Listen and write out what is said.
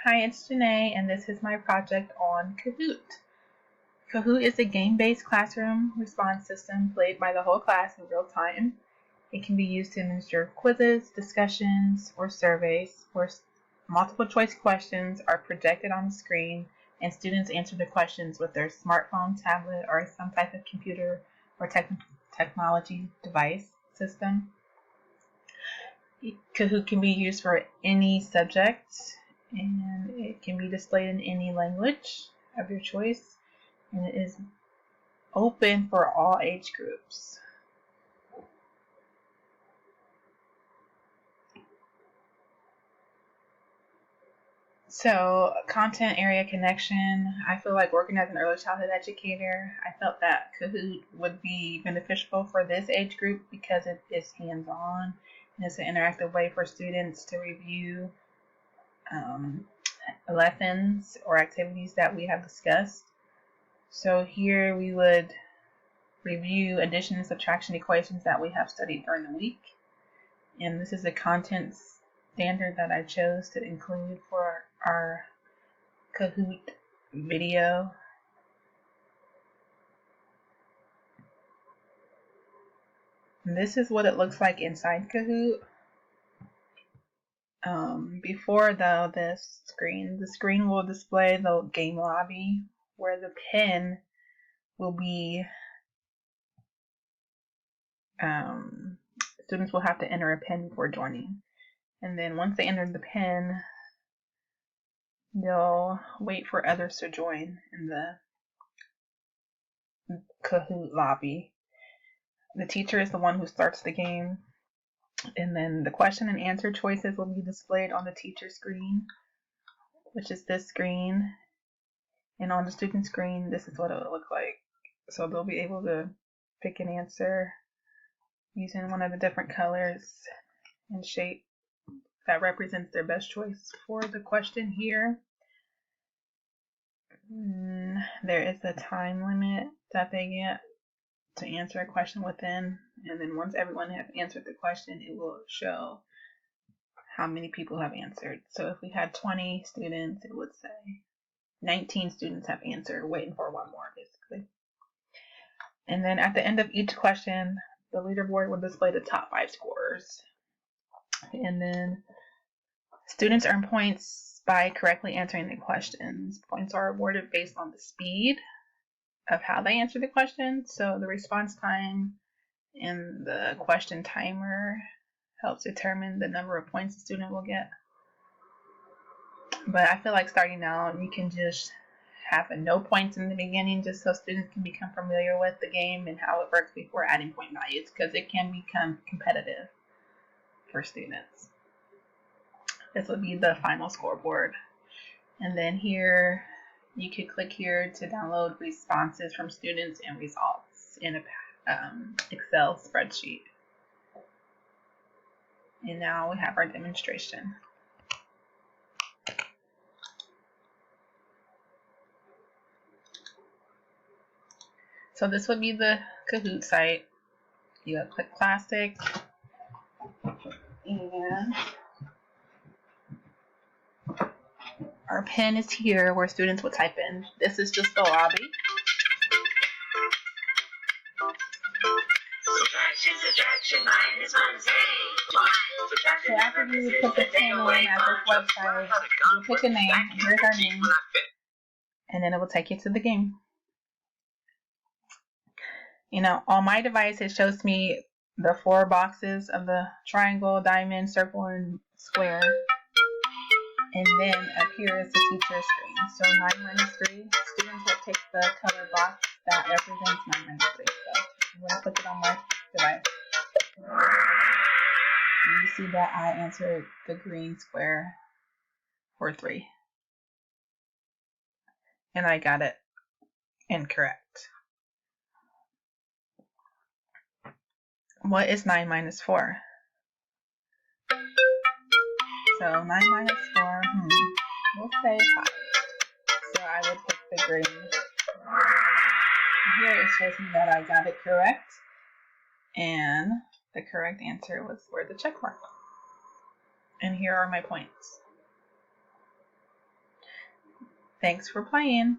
Hi, it's Janae, and this is my project on Kahoot. Kahoot is a game-based classroom response system played by the whole class in real time. It can be used to administer quizzes, discussions, or surveys where multiple choice questions are projected on the screen and students answer the questions with their smartphone, tablet, or some type of computer or technology device system. Kahoot can be used for any subject, and it can be displayed in any language of your choice, and it is open for all age groups. So, content area connection. I feel like working as an early childhood educator, I felt that Kahoot would be beneficial for this age group because it is hands-on and it's an interactive way for students to review lessons or activities that we have discussed. So here we would review addition and subtraction equations that we have studied during the week. And this is a content standard that I chose to include for our Kahoot video. And this is what it looks like inside Kahoot. Before though, the screen will display the game lobby where the pin will be, students will have to enter a pin before joining. And then once they enter the pin, they'll wait for others to join in the Kahoot lobby. The teacher is the one who starts the game, and then the question and answer choices will be displayed on the teacher screen, which is this screen, and on the student screen, this is what it will look like. So they'll be able to pick an answer using one of the different colors and shape that represents their best choice for the question here. There is a time limit that they get to answer a question within, and then once everyone has answered the question, it will show how many people have answered. So if we had 20 students, it would say 19 students have answered, waiting for one more, basically. And then at the end of each question, the leaderboard will display the top 5 scorers. And then students earn points by correctly answering the questions. Points are awarded based on the speed of how they answer the question. So the response time and the question timer helps determine the number of points the student will get. But I feel like starting out, you can just have no points in the beginning just so students can become familiar with the game and how it works before adding point values, because it can become competitive for students. This would be the final scoreboard. And then here, you could click here to download responses from students and results in a Excel spreadsheet. And now we have our demonstration. So this would be the Kahoot site. You would click Classic, and our pin is here where students will type in. This is just the lobby. Subtraction minus 1 So after you put the pin in at this website, you pick a name. Here's our name, and then it will take you to the game. You know, on my device, it shows me the 4 boxes of the triangle, diamond, circle, and square. And then up here is the teacher screen. So 9 minus 3, students will pick the color box that represents 9 minus 3. So I'm going to put it on my device. And you see that I answered the green square for 3. And I got it incorrect. What is 9 minus 4? So 9 minus 4, we'll say 5. So I would pick the green. Here it shows me that I got it correct. And the correct answer was where the check mark. And here are my points. Thanks for playing.